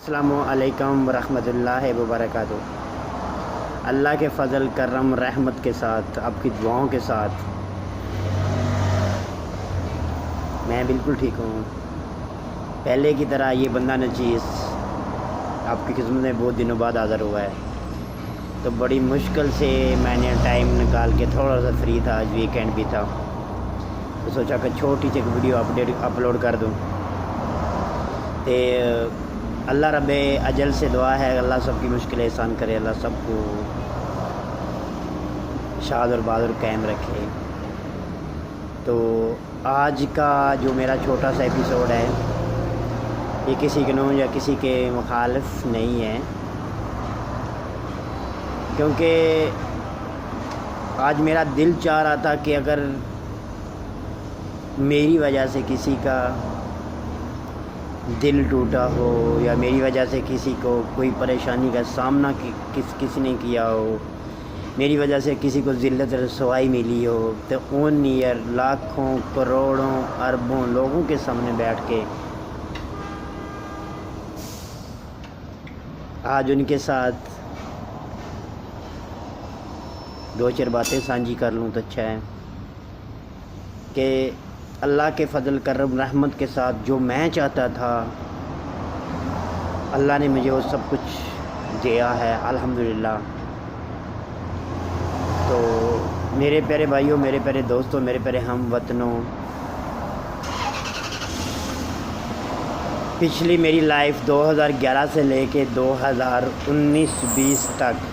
السلام علیکم ورحمۃ اللہ وبرکاتہ۔ اللہ کے فضل کرم رحمت کے ساتھ، آپ کی دعاؤں کے ساتھ میں بالکل ٹھیک ہوں۔ پہلے کی طرح یہ بندہ نچیز آپ کی خدمت میں بہت دنوں بعد حاضر ہوا ہے، تو بڑی مشکل سے میں نے ٹائم نکال کے تھوڑا سا فری تھا، آج ویکینڈ بھی تھا، تو سوچا کہ چھوٹی سی ایک ویڈیو اپلوڈ کر دوں۔ تے اللہ رب اجل سے دعا ہے، اللہ سب کی مشکلیں آسان کرے، اللہ سب کو شاد اور بہادر قائم رکھے۔ تو آج کا جو میرا چھوٹا سا ایپیسوڈ ہے، یہ کسی قانون یا کسی کے مخالف نہیں ہے، کیونکہ آج میرا دل چاہ رہا تھا کہ اگر میری وجہ سے کسی کا دل ٹوٹا ہو یا میری وجہ سے کسی کو کوئی پریشانی کا سامنا کسی نے کیا ہو، میری وجہ سے کسی کو ذلت رسوائی ملی ہو، تو اون ایئر لاکھوں کروڑوں اربوں لوگوں کے سامنے بیٹھ کے آج ان کے ساتھ دو چار باتیں سانجھی کر لوں تو اچھا ہے کہ اللہ کے فضل کرم رحمت کے ساتھ جو میں چاہتا تھا اللہ نے مجھے وہ سب کچھ دیا ہے الحمدللہ۔ تو میرے پیارے بھائیوں، میرے پیارے دوستوں، میرے پیارے ہم وطنوں، پچھلی میری لائف 2011 سے لے کے 2019-20 تک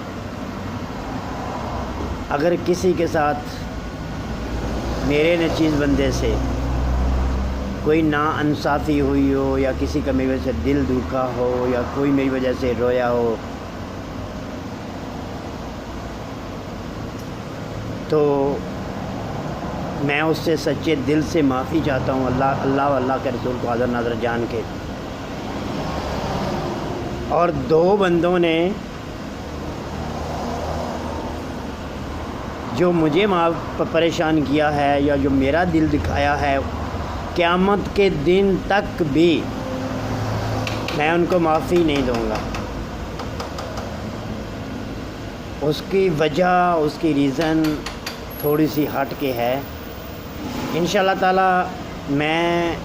اگر کسی کے ساتھ میرے نچیز بندے سے کوئی ناانصافی ہوئی ہو یا کسی کا میری وجہ سے دل دکھا ہو یا کوئی میری وجہ سے رویا ہو، تو میں اس سے سچے دل سے معافی چاہتا ہوں، اللہ کے رسول کو حاضر ناظر جان کے۔ اور دو بندوں نے جو مجھے پریشان کیا ہے یا جو میرا دل دکھایا ہے، قیامت کے دن تک بھی میں ان کو معافی نہیں دوں گا۔ اس کی وجہ، اس کی ریزن تھوڑی سی ہٹ کے ہے۔ انشاءاللہ تعالی میں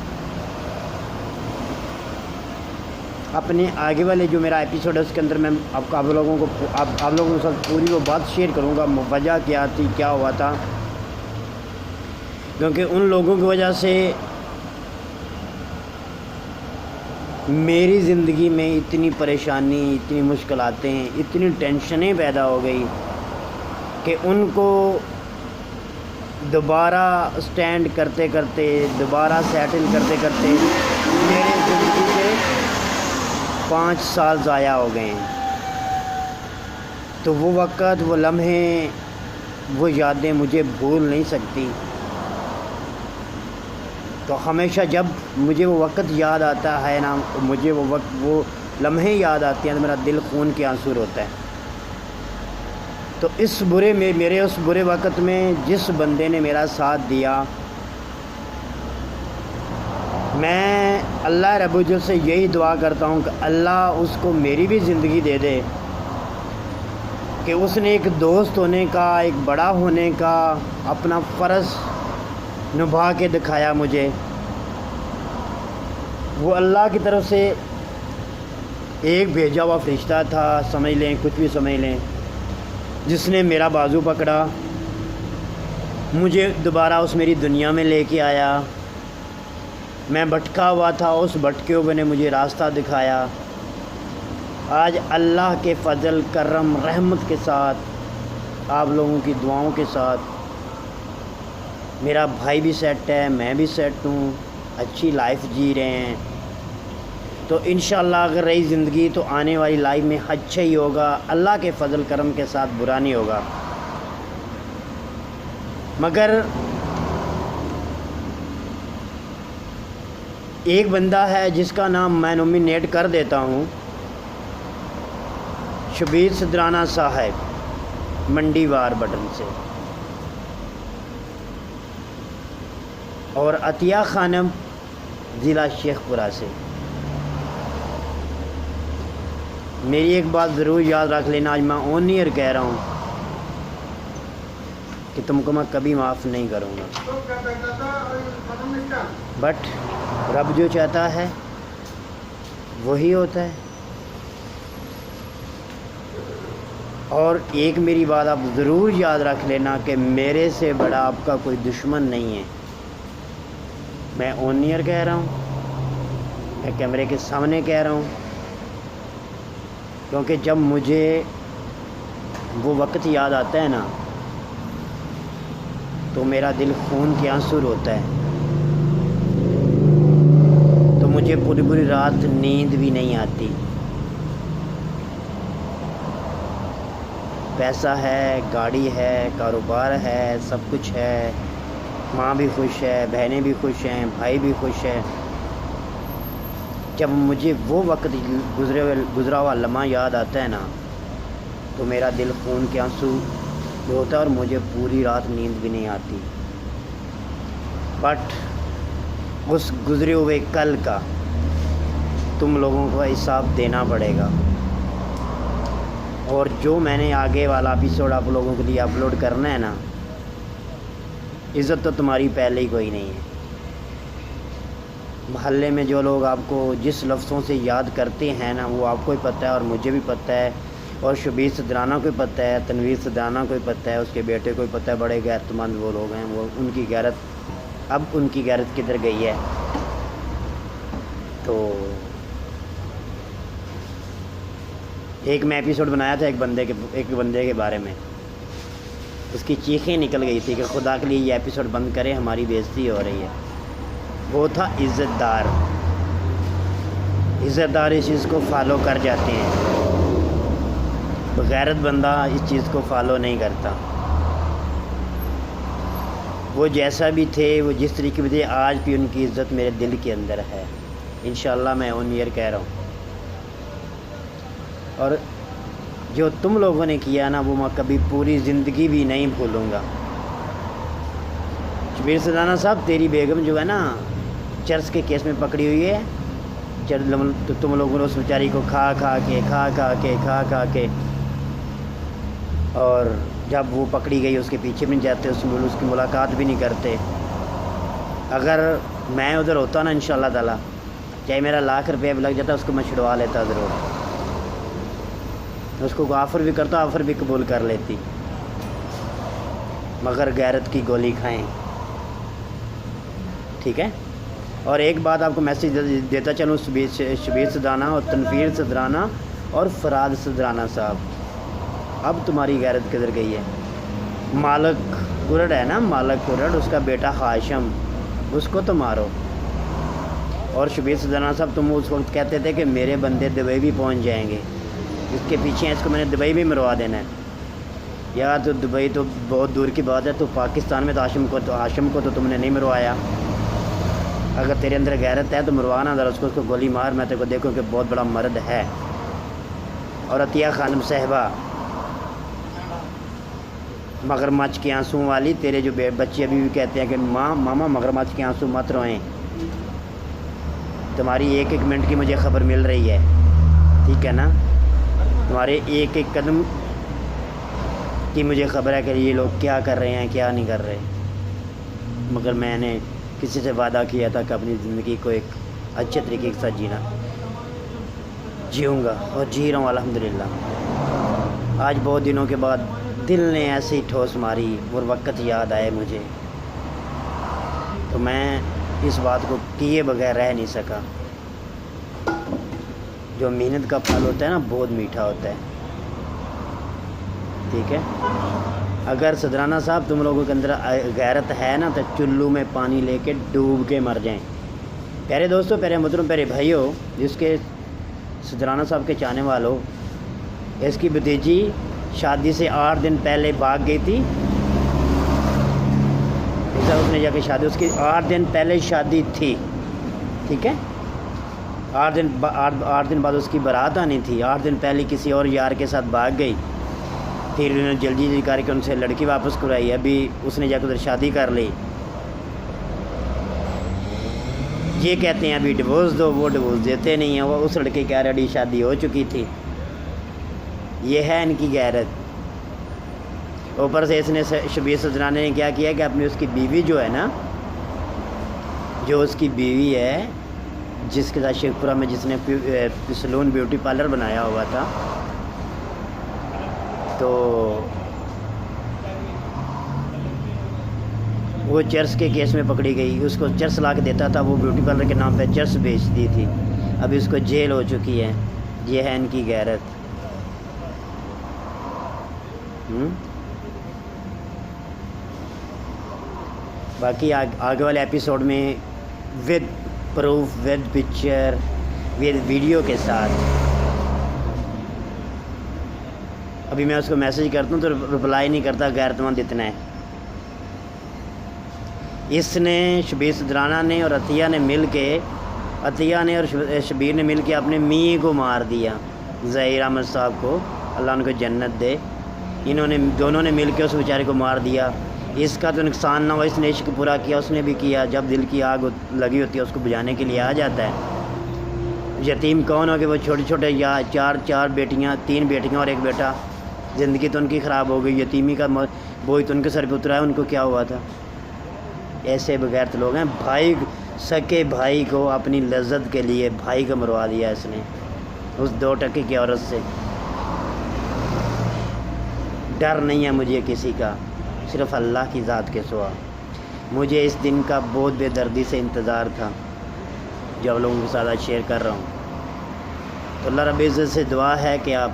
اپنے آگے والے جو میرا ایپیسوڈ ہے اس کے اندر میں آپ لوگوں کے ساتھ پوری وہ بات شیئر کروں گا، وجہ کیا تھی، کیا ہوا تھا، کیونکہ ان لوگوں کی وجہ سے میری زندگی میں اتنی پریشانی، اتنی مشکلاتیں، اتنی ٹینشنیں پیدا ہو گئی کہ ان کو دوبارہ سٹینڈ کرتے کرتے، دوبارہ سیٹل کرتے کرتے میرے زندگی کے 5 سال ضائع ہو گئے ہیں۔ تو وہ وقت، وہ لمحے، وہ یادیں مجھے بھول نہیں سکتی۔ تو ہمیشہ جب مجھے وہ وقت یاد آتا ہے نا، مجھے وہ لمحے یاد آتے ہیں تو میرا دل خون کے آنسو ہوتا ہے۔ تو میرے اس برے وقت میں جس بندے نے میرا ساتھ دیا، میں اللہ رب العزت سے یہی دعا کرتا ہوں کہ اللہ اس کو میری بھی زندگی دے دے کہ اس نے ایک دوست ہونے کا، ایک بڑا ہونے کا اپنا فرض نبھا کے دکھایا مجھے۔ وہ اللہ کی طرف سے ایک بھیجا ہوا فرشتہ تھا، سمجھ لیں، کچھ بھی سمجھ لیں، جس نے میرا بازو پکڑا، مجھے دوبارہ اس میری دنیا میں لے کے آیا۔ میں بھٹکا ہوا تھا، اس بھٹکے ہوئے نے مجھے راستہ دکھایا۔ آج اللہ کے فضل کرم رحمت کے ساتھ، آپ لوگوں کی دعاؤں کے ساتھ میرا بھائی بھی سیٹ ہے، میں بھی سیٹ ہوں، اچھی لائف جی رہے ہیں۔ تو انشاءاللہ اگر رہی زندگی تو آنے والی لائف میں اچھا ہی ہوگا، اللہ کے فضل کرم کے ساتھ برا نہیں ہوگا۔ مگر ایک بندہ ہے جس کا نام میں نومینیٹ کر دیتا ہوں، شبیر صدرانہ صاحب، منڈی وار بٹن سے، اور عطیہ خانم ضلع شیخ پورہ سے۔ میری ایک بات ضرور یاد رکھ لینا، آج میں آن ایئر کہہ رہا ہوں کہ تم کو میں کبھی معاف نہیں کروں گا، بٹ رب جو چاہتا ہے وہی ہوتا ہے۔ اور ایک میری بات آپ ضرور یاد رکھ لینا کہ میرے سے بڑا آپ کا کوئی دشمن نہیں ہے۔ میں آن ایئر کہہ رہا ہوں، میں کیمرے کے سامنے کہہ رہا ہوں، کیونکہ جب مجھے وہ وقت یاد آتا ہے نا تو میرا دل خون کے آنسو ہوتا ہے، تو مجھے پوری پوری رات نیند بھی نہیں آتی۔ پیسہ ہے، گاڑی ہے، کاروبار ہے، سب کچھ ہے، ماں بھی خوش ہے، بہنیں بھی خوش ہیں، بھائی بھی خوش ہے۔ جب مجھے وہ وقت گزرا ہوا لمحہ یاد آتا ہے نا تو میرا دل خون کے آنسو ہوتا ہے اور مجھے پوری رات نیند بھی نہیں آتی۔ بٹ اس گزرے ہوئے کل کا تم لوگوں کو حساب دینا پڑے گا، اور جو میں نے آگے والا ایپیسوڈ آپ لوگوں کے لیے اپلوڈ کرنا ہے نا، عزت تو تمہاری پہلے ہی کوئی نہیں ہے۔ محلے میں جو لوگ آپ کو جس لفظوں سے یاد کرتے ہیں نا وہ آپ کو ہی پتہ ہے، اور مجھے بھی پتہ ہے، اور شبیر صدرانہ کو بھی پتہ ہے، تنویر صدرانہ کو بھی پتہ ہے، اس کے بیٹے کو بھی پتہ ہے۔ بڑے غیرت مند وہ لوگ ہیں، وہ ان کی غیرت، اب ان کی غیرت کدھر گئی ہے؟ تو ایک میں ایپیسوڈ بنایا تھا ایک بندے کے بارے میں، اس کی چیخیں نکل گئی تھی کہ خدا کے لیے یہ ایپیسوڈ بند کرے، ہماری بےعزتی ہو رہی ہے۔ وہ تھا عزت دار اس چیز کو فالو کر جاتے ہیں، غیرت بندہ اس چیز کو فالو نہیں کرتا۔ وہ جیسا بھی تھے، وہ جس طریقے بھی تھے، آج بھی ان کی عزت میرے دل کے اندر ہے، انشاءاللہ میں آن ایئر کہہ رہا ہوں۔ اور جو تم لوگوں نے کیا نا وہ میں کبھی پوری زندگی بھی نہیں بھولوں گا۔ شبیر صدرانہ صاحب، تیری بیگم جو ہے نا چرس کے کیس میں پکڑی ہوئی ہے، تو تم لوگوں نے اس بیچاری کو کھا کے اور جب وہ پکڑی گئی اس کے پیچھے بھی نہیں جاتے، اس کی ملاقات بھی نہیں کرتے۔ اگر میں ادھر ہوتا نا انشاءاللہ تعالیٰ، چاہے میرا لاکھ روپیہ بھی لگ جاتا، اس کو میں چھڑوا لیتا ضرور، اس کو آفر بھی کرتا، آفر بھی قبول کر لیتی، مگر غیرت کی گولی کھائیں، ٹھیک ہے۔ اور ایک بات آپ کو میسیج دیتا چلوں، شبیر صدرانہ اور تنویر صدرانہ اور فراد صدرانہ صاحب، اب تمہاری غیرت کدھر گئی ہے؟ مالک کورڑ ہے نا، مالک کورڑ، اس کا بیٹا ہاشم، اس کو تو مارو۔ اور شبیر صدرانہ صاحب، تم اس وقت کہتے تھے کہ میرے بندے دبئی بھی پہنچ جائیں گے، اس کے پیچھے ہیں، اس کو میں نے دبئی بھی مروا دینا ہے۔ یار تو دبئی تو بہت دور کی بات ہے، تو پاکستان میں تو ہاشم کو تو تم نے نہیں مروایا۔ اگر تیرے اندر غیرت ہے تو مروانا ذرا اس کو گولی مار، میں تیرے کو دیکھوں کہ بہت بڑا مرد ہے۔ اور عطیہ خانم صاحبہ، مگرمچھ کے آنسوں والی، تیرے جو بچے ابھی بھی کہتے ہیں کہ ماما مگرمچھ کے آنسو مت روئیں، تمہاری ایک ایک منٹ کی مجھے خبر مل رہی ہے، ٹھیک ہے نا؟ تمہارے ایک ایک قدم کی مجھے خبر ہے کہ یہ لوگ کیا کر رہے ہیں، کیا نہیں کر رہے، مگر میں نے کسی سے وعدہ کیا تھا کہ اپنی زندگی کو ایک اچھے طریقے کے ساتھ جیوں گا، اور جی رہا ہوں الحمدللہ۔ آج بہت دنوں کے بعد دل نے ایسی ٹھوس ماری اور وقت یاد آئے مجھے، تو میں اس بات کو کیے بغیر رہ نہیں سکا۔ جو محنت کا پھل ہوتا ہے نا بہت میٹھا ہوتا ہے، ٹھیک ہے۔ اگر صدرانہ صاحب تم لوگوں کے اندر غیرت ہے نا تو چلو میں پانی لے کے ڈوب کے مر جائیں۔ پیارے دوستوں، پیارے محترم، پیارے بھائیوں، جس کے صدرانہ صاحب کے چاہنے والوں، اس کی بھتیجی شادی سے 8 دن پہلے بھاگ گئی تھی، اس نے جا کے شادی، اس کی 8 دن پہلے شادی تھی، ٹھیک ہے۔ 8 دن بعد اس کی بارات آنی تھی، 8 دن پہلے کسی اور یار کے ساتھ بھاگ گئی، پھر انہوں نے جلدی کر کے ان سے لڑکی واپس کرائی، ابھی اس نے جا کے ادھر شادی کر لی۔ یہ کہتے ہیں ابھی ڈیورس دو، وہ ڈیورس دیتے نہیں ہیں، وہ اس لڑکی کی آلریڈی شادی ہو چکی تھی، یہ ہے ان کی غیرت۔ اوپر سے اس نے شبیر سدرانے نے کیا کیا کہ اپنی اس کی بیوی جو ہے نا، جو اس کی بیوی ہے جس کے ساتھ شیخ پورہ میں جس نے سلون بیوٹی پارلر بنایا ہوا تھا، تو وہ چرس کے کیس میں پکڑی گئی، اس کو چرس لا کے دیتا تھا، وہ بیوٹی پارلر کے نام پہ چرس بیچتی تھی، اب اس کو جیل ہو چکی ہے۔ یہ ہے ان کی غیرت۔ باقی آگے والے ایپیسوڈ میں with proof, with picture, with video کے ساتھ۔ ابھی میں اس کو میسیج کرتا ہوں تو رپلائی نہیں کرتا، غیرت مند اتنا ہے۔ اس نے شبیر سدرانہ نے اور عطیہ نے مل کے، عطیہ نے اور شبیر نے مل کے اپنے میاں کو مار دیا، ظہیر احمد صاحب کو، اللہ ان کو جنت دے۔ انہوں نے دونوں نے مل کے اس بیچارے کو مار دیا۔ اس کا تو نقصان نہ ہوا، اس نے عشق پورا کیا، اس نے بھی کیا۔ جب دل کی آگ لگی ہوتی ہے اس کو بجھانے کے لیے آ جاتا ہے۔ یتیم کون ہو کہ وہ چھوٹے چھوٹے، یا چار بیٹیاں، 3 بیٹیاں اور 1 بیٹا، زندگی تو ان کی خراب ہو گئی، یتیمی کا بوجھ تو ان کے سر پہ اترا ہے، ان کو کیا ہوا تھا؟ ایسے بغیرت لوگ ہیں۔ بھائی، سکے بھائی کو اپنی لذت کے لیے بھائی کو مروا دیا اس نے، اس 2 ٹکے کی عورت سے۔ ڈر نہیں ہے مجھے کسی کا، صرف اللہ کی ذات کے سوا۔ مجھے اس دن کا بہت بے دردی سے انتظار تھا جو آپ لوگوں کے ساتھ شیئر کر رہا ہوں۔ تو اللہ رب العزت سے دعا ہے کہ آپ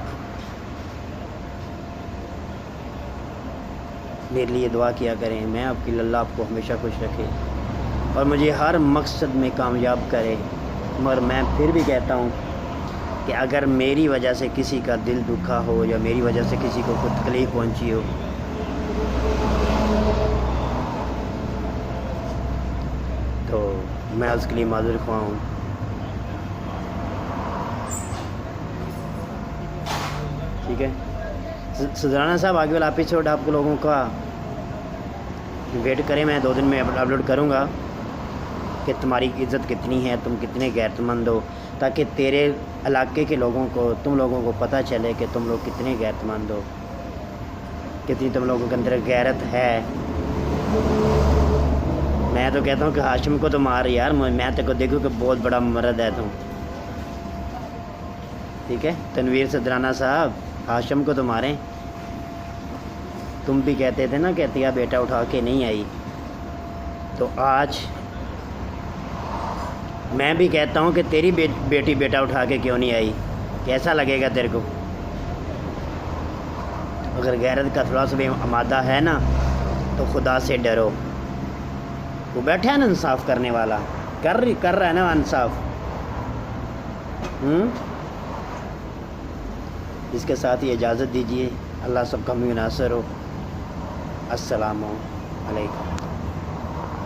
میرے لیے دعا کیا کریں، میں آپ کی، اللہ آپ کو ہمیشہ خوش رکھے اور مجھے ہر مقصد میں کامیاب کرے۔ مگر میں پھر بھی کہتا ہوں کہ اگر میری وجہ سے کسی کا دل دکھا ہو یا میری وجہ سے کسی کو کوئی تکلیف پہنچی ہو، تو میں اس کے لیے معذور خواہ ہوں۔ ٹھیک ہے سدرانہ صاحب، آگے والا ایپیسوڈ آپ لوگوں کا ویٹ کریں، میں 2 دن میں اپلوڈ کروں گا کہ تمہاری عزت کتنی ہے، تم کتنے غیرت مند ہو، تاکہ تیرے علاقے کے لوگوں کو، تم لوگوں کو پتہ چلے کہ تم لوگ کتنے غیرت مند ہو، کتنی تم لوگوں کے اندر غیرت ہے۔ میں تو کہتا ہوں کہ ہاشم کو تو مار یار، میں تو دیکھوں کہ بہت بڑا مرد ہے تم۔ ٹھیک ہے تنویر سدرانہ صاحب، ہاشم کو تو ماریں۔ تم بھی کہتے تھے نا کہ عطیہ بیٹا اٹھا کے نہیں آئی، تو آج میں بھی کہتا ہوں کہ تیری بیٹی بیٹا اٹھا کے کیوں نہیں آئی؟ کیسا لگے گا تیرے کو؟ اگر غیرت کا تھوڑا سا بھی آمادہ ہے نا تو خدا سے ڈرو۔ وہ بیٹھا ہے نا انصاف کرنے والا، کر رہا ہے نا انصاف۔ اس کے ساتھ ہی اجازت دیجیے، اللہ سب کا مناصر ہو۔ السلام علیکم۔